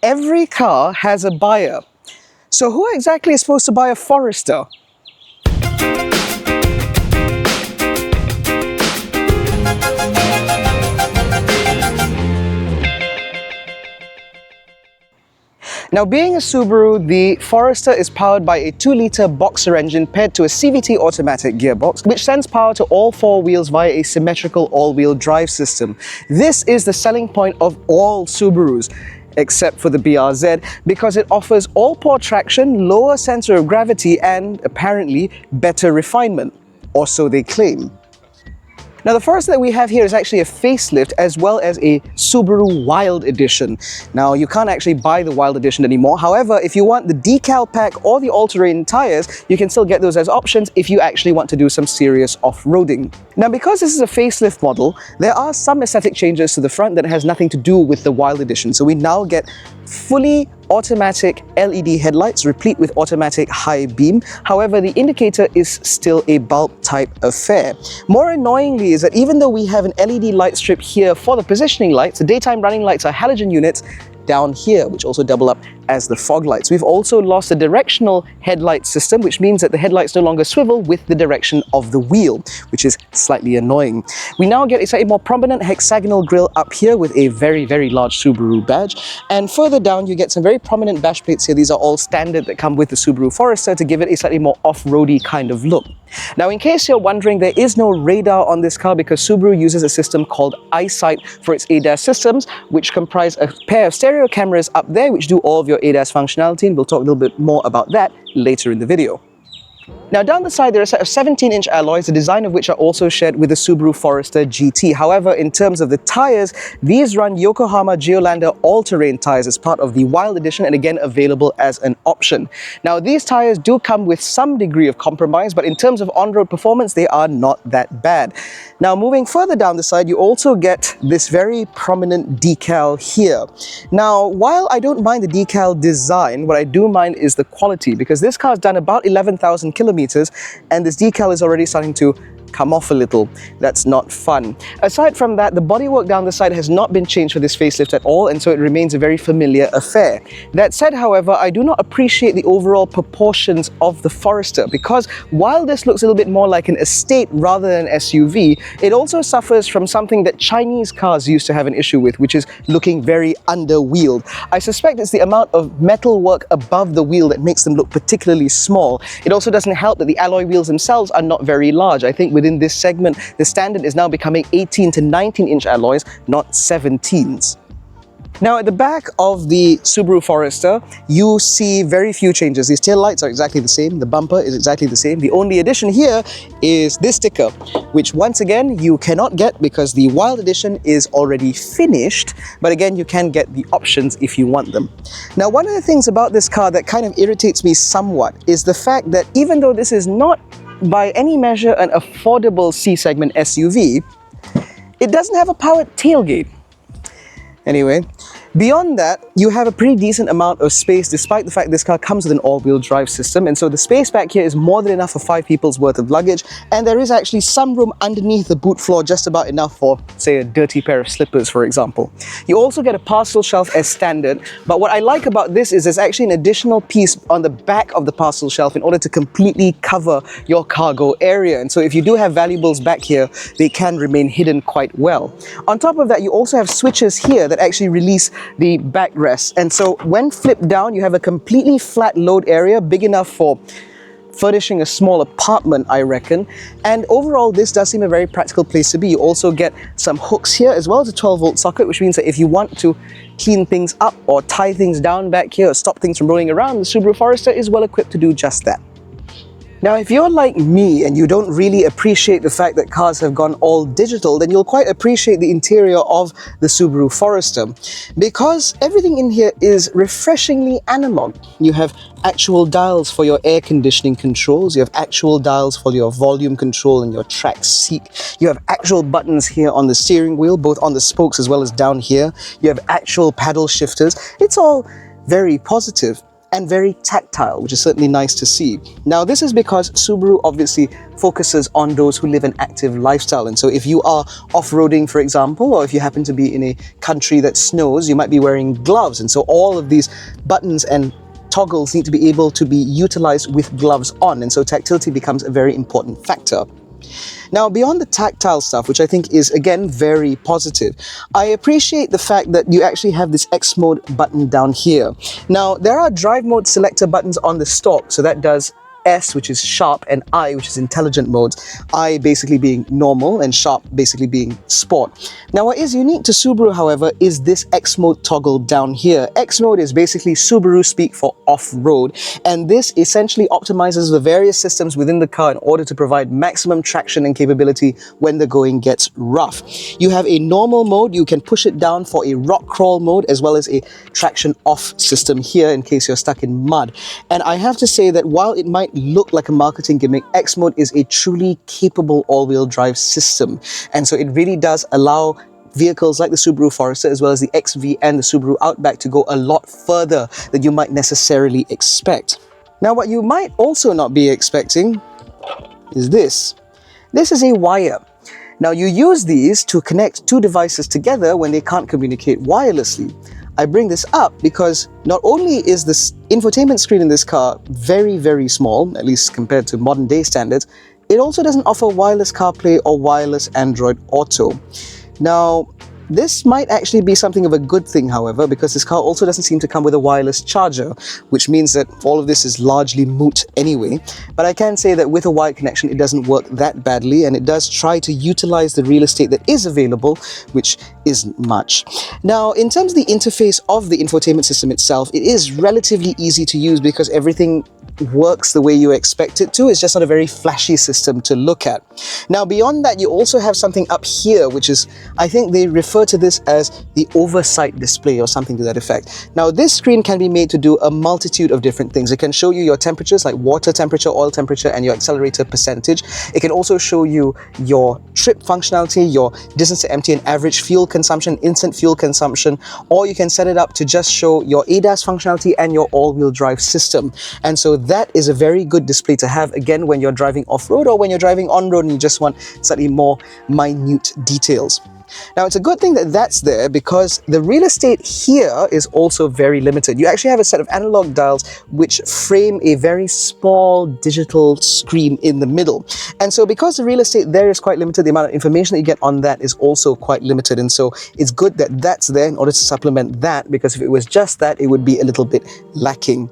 every car has a buyer. So who exactly is supposed to buy a Forester? Now, being a Subaru, the Forester is powered by a 2-litre boxer engine paired to a CVT automatic gearbox, which sends power to all 4 wheels via a symmetrical all-wheel drive system. This is the selling point of all Subarus, except for the BRZ, because it offers all-paw traction, lower center of gravity, and apparently better refinement, or so they claim. Now, the Forester that we have here is actually a facelift as well as a Subaru Wild Edition. Now, you can't actually buy the Wild Edition anymore. However, if you want the decal pack or the all-terrain tires, you can still get those as options if you actually want to do some serious off-roading. Now, because this is a facelift model, there are some aesthetic changes to the front that has nothing to do with the Wild Edition. So we now get fully automatic LED headlights replete with automatic high beam. However, the indicator is still a bulb type affair. More annoyingly is that even though we have an LED light strip here for the positioning lights, the daytime running lights are halogen units down here, which also double up as the fog lights. We've also lost the directional headlight system, which means that the headlights no longer swivel with the direction of the wheel, which is slightly annoying. We now get a slightly more prominent hexagonal grille up here with a very, very large Subaru badge. And further down, you get some very prominent bash plates here. These are all standard that come with the Subaru Forester to give it a slightly more off-roady kind of look. Now, in case you're wondering, there is no radar on this car because Subaru uses a system called EyeSight for its ADAS systems, which comprise a pair of stereo cameras up there which do all of your ADAS functionality, and we'll talk a little bit more about that later in the video. Now, down the side, there are a set of 17-inch alloys, the design of which are also shared with the Subaru Forester GT. However, in terms of the tires, these run Yokohama Geolandar all-terrain tires as part of the Wild Edition and again available as an option. Now, these tires do come with some degree of compromise, but in terms of on-road performance, they are not that bad. Now, moving further down the side, you also get this very prominent decal here. Now, while I don't mind the decal design, what I do mind is the quality, because this car's done about 11,000 kilometers and this decal is already starting to come off a little. That's not fun. Aside from that, the bodywork down the side has not been changed for this facelift at all, and so it remains a very familiar affair. That said, however, I do not appreciate the overall proportions of the Forester, because while this looks a little bit more like an estate rather than an SUV, it also suffers from something that Chinese cars used to have an issue with, which is looking very under-wheeled. I suspect it's the amount of metal work above the wheel that makes them look particularly small. It also doesn't help that the alloy wheels themselves are not very large. I think within this segment, the standard is now becoming 18 to 19-inch alloys, not 17s. Now, at the back of the Subaru Forester, you see very few changes. These tail lights are exactly the same. The bumper is exactly the same. The only addition here is this sticker, which once again, you cannot get because the Wild Edition is already finished. But again, you can get the options if you want them. Now, one of the things about this car that kind of irritates me somewhat is the fact that even though this is not by any measure an affordable C-segment SUV, it doesn't have a powered tailgate. Anyway, beyond that, you have a pretty decent amount of space despite the fact this car comes with an all-wheel drive system, and so the space back here is more than enough for 5 people's worth of luggage, and there is actually some room underneath the boot floor, just about enough for, say, a dirty pair of slippers, for example. You also get a parcel shelf as standard, but what I like about this is there's actually an additional piece on the back of the parcel shelf in order to completely cover your cargo area, and so if you do have valuables back here, they can remain hidden quite well. On top of that, you also have switches here that actually release the backrest, and so when flipped down, you have a completely flat load area big enough for furnishing a small apartment, I reckon. And overall, this does seem a very practical place to be. You also get some hooks here as well as a 12-volt socket, which means that if you want to clean things up or tie things down back here or stop things from rolling around, the Subaru Forester is well equipped to do just that. Now, if you're like me and you don't really appreciate the fact that cars have gone all digital, then you'll quite appreciate the interior of the Subaru Forester, because everything in here is refreshingly analog. You have actual dials for your air conditioning controls, you have actual dials for your volume control and your track seat, you have actual buttons here on the steering wheel, both on the spokes as well as down here, you have actual paddle shifters. It's all very positive. and very tactile, which is certainly nice to see. Now, this is because Subaru obviously focuses on those who live an active lifestyle. And so if you are off-roading, for example, or if you happen to be in a country that snows, you might be wearing gloves. And so all of these buttons and toggles need to be able to be utilized with gloves on. And so tactility becomes a very important factor. Now, beyond the tactile stuff, which I think is, again, very positive, I appreciate the fact that you actually have this X mode button down here. Now, there are drive mode selector buttons on the stock, so that does S, which is sharp, and I, which is intelligent modes. I basically being normal and sharp basically being sport. Now, what is unique to Subaru, however, is this X mode toggle down here. X mode is basically Subaru speak for off-road, and this essentially optimizes the various systems within the car in order to provide maximum traction and capability when the going gets rough. You have a normal mode, you can push it down for a rock crawl mode, as well as a traction off system here in case you're stuck in mud. And I have to say that while it might look like a marketing gimmick, X mode is a truly capable all-wheel drive system. And so it really does allow vehicles like the Subaru Forester, as well as the XV and the Subaru Outback, to go a lot further than you might necessarily expect. Now, what you might also not be expecting is this. This is a wire. Now, you use these to connect two devices together when they can't communicate wirelessly. I bring this up because not only is this infotainment screen in this car very, very small, at least compared to modern day standards, it also doesn't offer wireless CarPlay or wireless Android Auto. Now, this might actually be something of a good thing, however, because this car also doesn't seem to come with a wireless charger, which means that all of this is largely moot anyway. But I can say that with a wired connection, it doesn't work that badly, and it does try to utilize the real estate that is available, which isn't much. Now, in terms of the interface of the infotainment system itself, it is relatively easy to use because everything works the way you expect it to. It's just not a very flashy system to look at. Now, beyond that, you also have something up here, which is, I think they refer to this as the oversight display or something to that effect. Now, this screen can be made to do a multitude of different things. It can show you your temperatures, like water temperature, oil temperature, and your accelerator percentage. It can also show you your trip functionality, your distance to empty and average fuel consumption, instant fuel consumption, or you can set it up to just show your ADAS functionality and your all-wheel drive system. And so that is a very good display to have, again, when you're driving off-road or when you're driving on-road and you just want slightly more minute details. Now, it's a good thing that that's there because the real estate here is also very limited. You actually have a set of analog dials which frame a very small digital screen in the middle. And so because the real estate there is quite limited, the amount of information that you get on that is also quite limited. And so it's good that that's there in order to supplement that, because if it was just that, it would be a little bit lacking.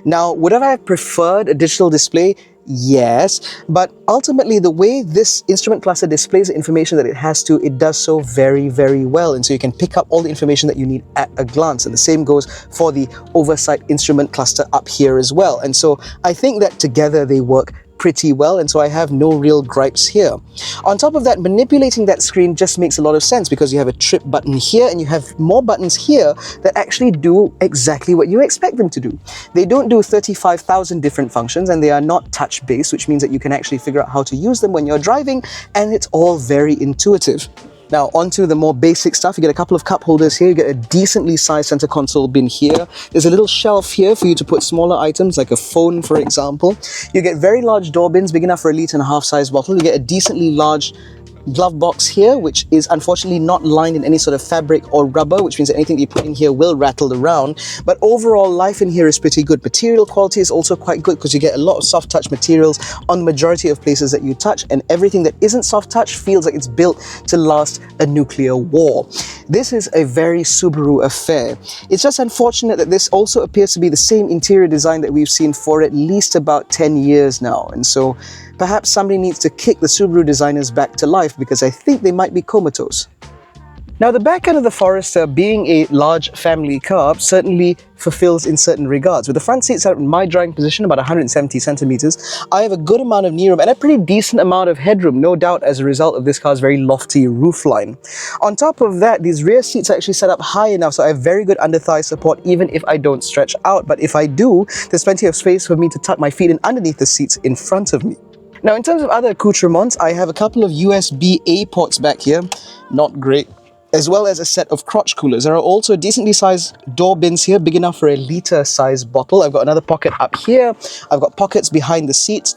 Now, would I have preferred a digital display? Yes, but ultimately the way this instrument cluster displays the information that it has to, it does so very, very well. And so you can pick up all the information that you need at a glance. And the same goes for the oversight instrument cluster up here as well. And so I think that together they work pretty well, and so I have no real gripes here. On top of that, manipulating that screen just makes a lot of sense because you have a trip button here and you have more buttons here that actually do exactly what you expect them to do. They don't do 35,000 different functions, and they are not touch-based, which means that you can actually figure out how to use them when you're driving, and it's all very intuitive. Now, onto the more basic stuff. You get a couple of cup holders here. You get a decently sized center console bin here. There's a little shelf here for you to put smaller items like a phone, for example. You get very large door bins, big enough for a 1.5 litre size bottle. You get a decently large glove box here, which is unfortunately not lined in any sort of fabric or rubber, which means that anything you put in here will rattle around. But overall, life in here is pretty good. Material quality is also quite good because you get a lot of soft touch materials on the majority of places that you touch, and everything that isn't soft touch feels like it's built to last a nuclear war. This is a very Subaru affair. It's just unfortunate that this also appears to be the same interior design that we've seen for at least about 10 years now, and so perhaps somebody needs to kick the Subaru designers back to life because I think they might be comatose. Now, the back end of the Forester, being a large family car, certainly fulfills in certain regards. With the front seat set up in my driving position, about 170 centimeters, I have a good amount of knee room and a pretty decent amount of headroom, no doubt as a result of this car's very lofty roofline. On top of that, these rear seats are actually set up high enough so I have very good under-thigh support even if I don't stretch out. But if I do, there's plenty of space for me to tuck my feet in underneath the seats in front of me. Now, in terms of other accoutrements, I have a couple of USB-A ports back here. Not great. as well as a set of crotch coolers. There are also decently sized door bins here, big enough for a litre size bottle. I've got another pocket up here. I've got pockets behind the seats,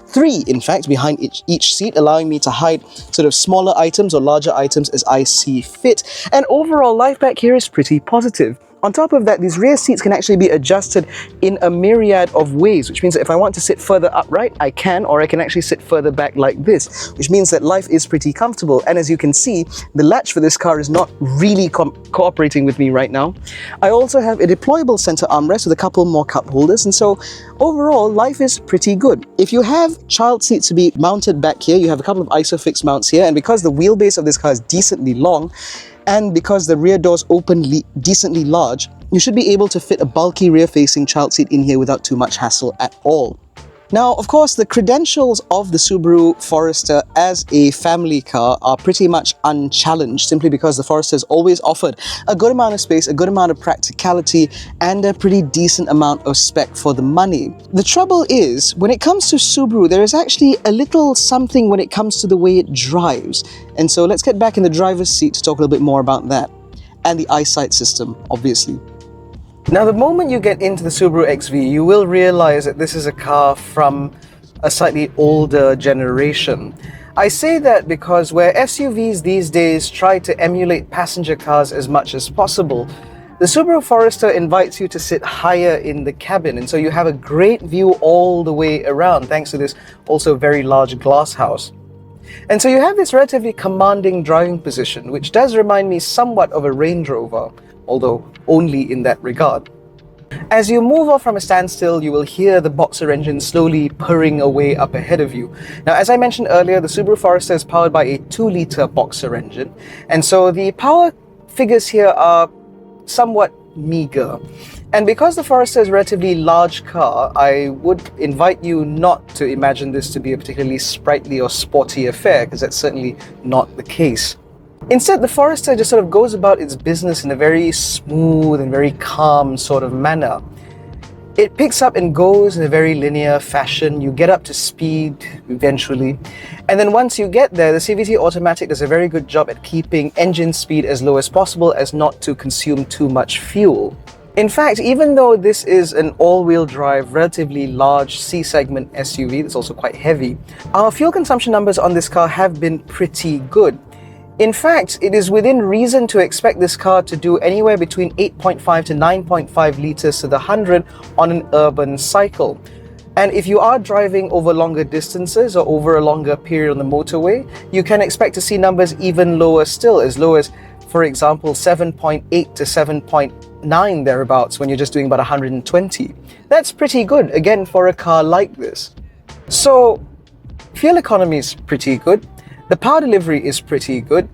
three in fact, behind each seat, allowing me to hide sort of smaller items or larger items as I see fit. And overall, life back here is pretty positive. On top of that, these rear seats can actually be adjusted in a myriad of ways, which means that if I want to sit further upright, I can, or I can actually sit further back like this, which means that life is pretty comfortable. And as you can see, the latch for this car is not really cooperating with me right now. I also have a deployable center armrest with a couple more cup holders, and so overall, life is pretty good. If you have child seats to be mounted back here, you have a couple of ISOFIX mounts here, and because the wheelbase of this car is decently long, and because the rear doors open decently large, you should be able to fit a bulky rear-facing child seat in here without too much hassle at all. Now, of course, the credentials of the Subaru Forester as a family car are pretty much unchallenged, simply because the Forester has always offered a good amount of space, a good amount of practicality, and a pretty decent amount of spec for the money. The trouble is, when it comes to Subaru, there is actually a little something when it comes to the way it drives. And so let's get back in the driver's seat to talk a little bit more about that. And the eyesight system, obviously. Now, the moment you get into the Subaru XV, you will realize that this is a car from a slightly older generation. I say that because where SUVs these days try to emulate passenger cars as much as possible, the Subaru Forester invites you to sit higher in the cabin, and so you have a great view all the way around thanks to this also very large glass house. And so you have this relatively commanding driving position, which does remind me somewhat of a Range Rover, although only in that regard. As you move off from a standstill, you will hear the boxer engine slowly purring away up ahead of you. Now, as I mentioned earlier, the Subaru Forester is powered by a 2-litre boxer engine, and so the power figures here are somewhat meager. And because the Forester is a relatively large car, I would invite you not to imagine this to be a particularly sprightly or sporty affair, because that's certainly not the case. Instead, the Forester just sort of goes about its business in a very smooth and very calm sort of manner. It picks up and goes in a very linear fashion. You get up to speed eventually. And then once you get there, the CVT automatic does a very good job at keeping engine speed as low as possible as not to consume too much fuel. In fact, even though this is an all-wheel drive, relatively large C-segment SUV that's also quite heavy, our fuel consumption numbers on this car have been pretty good. In fact, it is within reason to expect this car to do anywhere between 8.5 to 9.5 litres to the 100 on an urban cycle. And if you are driving over longer distances or over a longer period on the motorway, you can expect to see numbers even lower still, as low as, for example, 7.8 to 7.9 thereabouts when you're just doing about 120. That's pretty good, again, for a car like this. So, fuel economy is pretty good. The power delivery is pretty good.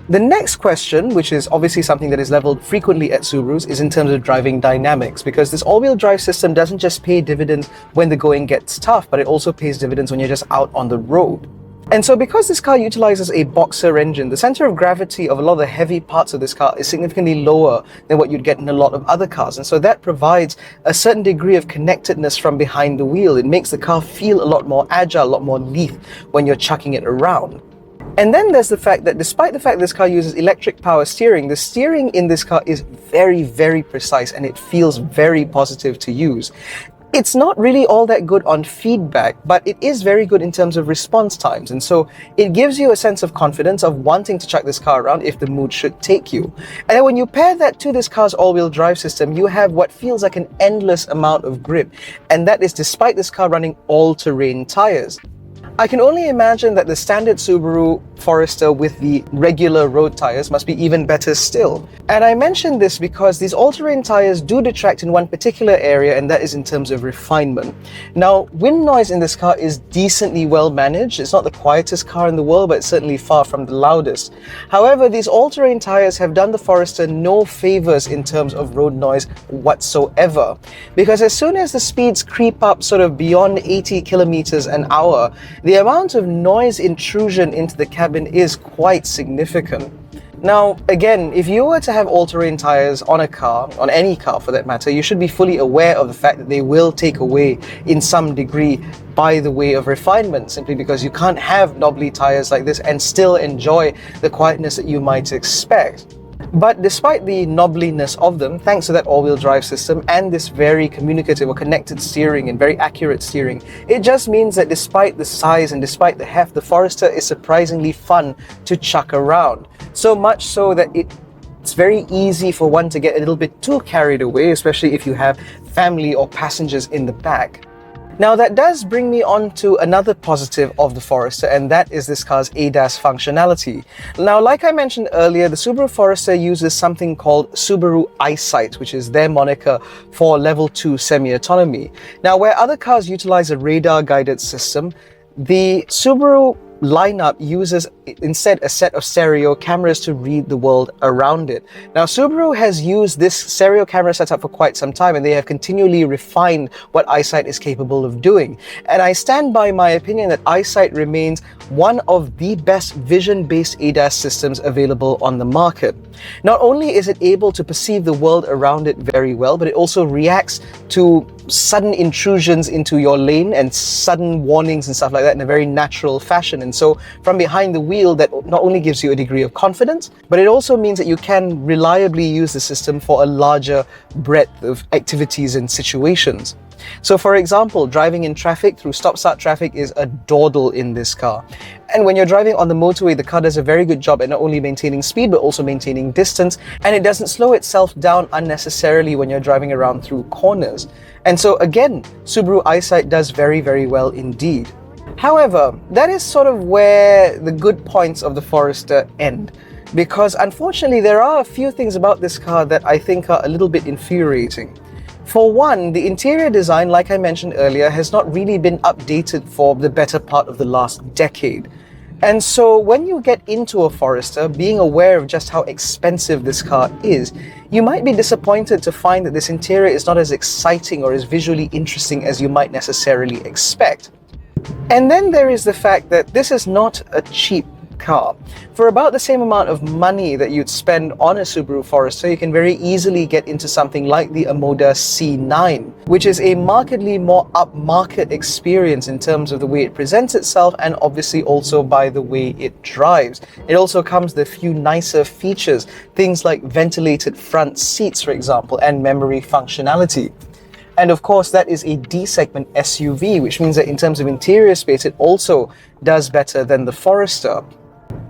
The next question, which is obviously something that is leveled frequently at Subarus, is in terms of driving dynamics, because this all-wheel drive system doesn't just pay dividends when the going gets tough, but it also pays dividends when you're just out on the road. And so because this car utilizes a boxer engine, the center of gravity of a lot of the heavy parts of this car is significantly lower than what you'd get in a lot of other cars. And so that provides a certain degree of connectedness from behind the wheel. It makes the car feel a lot more agile, a lot more lithe when you're chucking it around. And then there's the fact that despite the fact this car uses electric power steering, the steering in this car is very, very precise and it feels very positive to use. It's not really all that good on feedback, but it is very good in terms of response times. And so it gives you a sense of confidence of wanting to chuck this car around if the mood should take you. And then when you pair that to this car's all-wheel drive system, you have what feels like an endless amount of grip. And that is despite this car running all-terrain tires. I can only imagine that the standard Subaru Forester with the regular road tires must be even better still. And I mention this because these all-terrain tires do detract in one particular area, and that is in terms of refinement. Now, wind noise in this car is decently well managed. It's not the quietest car in the world, but it's certainly far from the loudest. However, these all-terrain tires have done the Forester no favors in terms of road noise whatsoever. Because as soon as the speeds creep up sort of beyond 80 kilometers an hour, the amount of noise intrusion into the cabin is quite significant. Now, again, if you were to have all-terrain tires on a car, on any car for that matter, you should be fully aware of the fact that they will take away in some degree by the way of refinement, simply because you can't have knobbly tires like this and still enjoy the quietness that you might expect. But despite the knobbliness of them, thanks to that all-wheel drive system and this very communicative or connected steering and very accurate steering, it just means that despite the size and despite the heft, the Forester is surprisingly fun to chuck around. So much so that it's very easy for one to get a little bit too carried away, especially if you have family or passengers in the back. Now that does bring me on to another positive of the Forester, and that is this car's ADAS functionality. Now, like I mentioned earlier, the Subaru Forester uses something called Subaru EyeSight, which is their moniker for level 2 semi-autonomy. Now, where other cars utilize a radar-guided system, the Subaru lineup uses instead a set of stereo cameras to read the world around it. Now, Subaru has used this stereo camera setup for quite some time, and they have continually refined what EyeSight is capable of doing. And I stand by my opinion that EyeSight remains one of the best vision-based ADAS systems available on the market. Not only is it able to perceive the world around it very well, but it also reacts to sudden intrusions into your lane and sudden warnings and stuff like that in a very natural fashion. And so from behind the wheel, that not only gives you a degree of confidence, but it also means that you can reliably use the system for a larger breadth of activities and situations. So for example, driving in traffic through stop-start traffic is a dawdle in this car. And when you're driving on the motorway, the car does a very good job at not only maintaining speed, but also maintaining distance. And it doesn't slow itself down unnecessarily when you're driving around through corners. And so again, Subaru EyeSight does very, very well indeed. However, that is sort of where the good points of the Forester end. Because unfortunately, there are a few things about this car that I think are a little bit infuriating. For one, the interior design, like I mentioned earlier, has not really been updated for the better part of the last decade. And so when you get into a Forester, being aware of just how expensive this car is, you might be disappointed to find that this interior is not as exciting or as visually interesting as you might necessarily expect. And then there is the fact that this is not a cheap car. For about the same amount of money that you'd spend on a Subaru Forester, you can very easily get into something like the Omoda C9, which is a markedly more upmarket experience in terms of the way it presents itself and obviously also by the way it drives. It also comes with a few nicer features, things like ventilated front seats, for example, and memory functionality. And of course, that is a D-segment SUV, which means that in terms of interior space, it also does better than the Forester.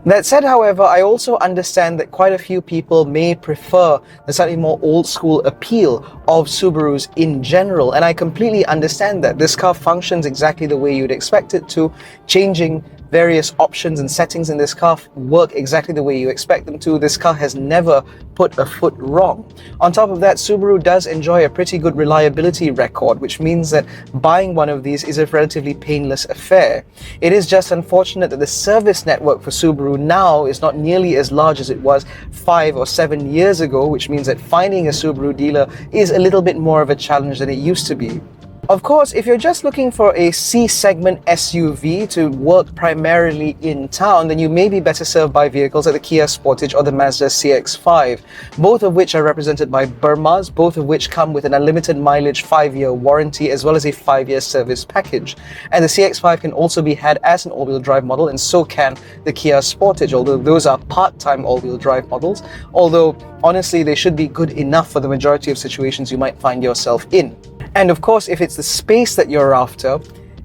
That said, however, I also understand that quite a few people may prefer the slightly more old-school appeal of Subarus in general, and I completely understand that. This car functions exactly the way you'd expect it to. Changing various options and settings in this car work exactly the way you expect them to. This car has never put a foot wrong. On top of that, Subaru does enjoy a pretty good reliability record, which means that buying one of these is a relatively painless affair. It is just unfortunate that the service network for Subaru now is not nearly as large as it was 5 or 7 years ago, which means that finding a Subaru dealer is a little bit more of a challenge than it used to be. Of course, if you're just looking for a C-segment SUV to work primarily in town, then you may be better served by vehicles like the Kia Sportage or the Mazda CX-5, both of which are represented by Burmahs, both of which come with an unlimited mileage 5-year warranty as well as a 5-year service package. And the CX-5 can also be had as an all-wheel drive model, and so can the Kia Sportage, although those are part-time all-wheel drive models, although honestly they should be good enough for the majority of situations you might find yourself in. And of course, if it's the space that you're after,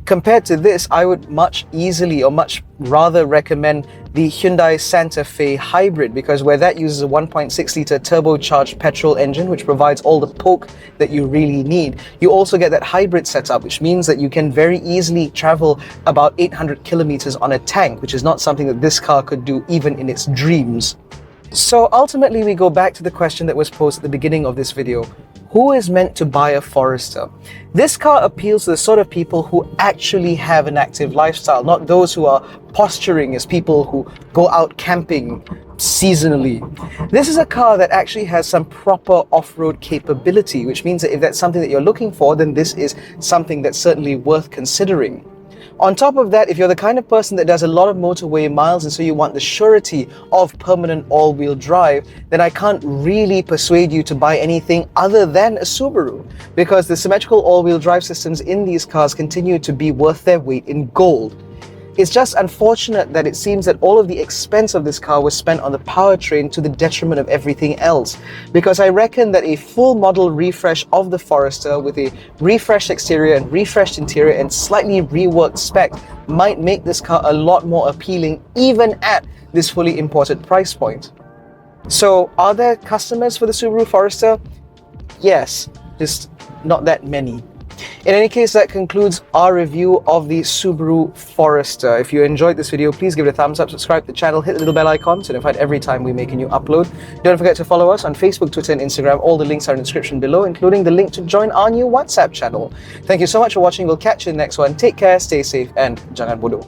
compared to this, I would much rather recommend the Hyundai Santa Fe Hybrid, because where that uses a 1.6-litre turbocharged petrol engine, which provides all the poke that you really need, you also get that hybrid setup, which means that you can very easily travel about 800 kilometers on a tank, which is not something that this car could do even in its dreams. So ultimately, we go back to the question that was posed at the beginning of this video. Who is meant to buy a Forester? This car appeals to the sort of people who actually have an active lifestyle, not those who are posturing as people who go out camping seasonally. This is a car that actually has some proper off-road capability, which means that if that's something that you're looking for, then this is something that's certainly worth considering. On top of that, if you're the kind of person that does a lot of motorway miles and so you want the surety of permanent all-wheel drive, then I can't really persuade you to buy anything other than a Subaru, because the symmetrical all-wheel drive systems in these cars continue to be worth their weight in gold. It's just unfortunate that it seems that all of the expense of this car was spent on the powertrain to the detriment of everything else, because I reckon that a full model refresh of the Forester with a refreshed exterior and refreshed interior and slightly reworked spec might make this car a lot more appealing even at this fully imported price point. So are there customers for the Subaru Forester? Yes, just not that many. In any case, that concludes our review of the Subaru Forester. If you enjoyed this video, please give it a thumbs up, subscribe to the channel, hit the little bell icon to be notified every time we make a new upload. Don't forget to follow us on Facebook, Twitter and Instagram. All the links are in the description below, including the link to join our new WhatsApp channel. Thank you so much for watching. We'll catch you in the next one. Take care, stay safe and jangan bodoh.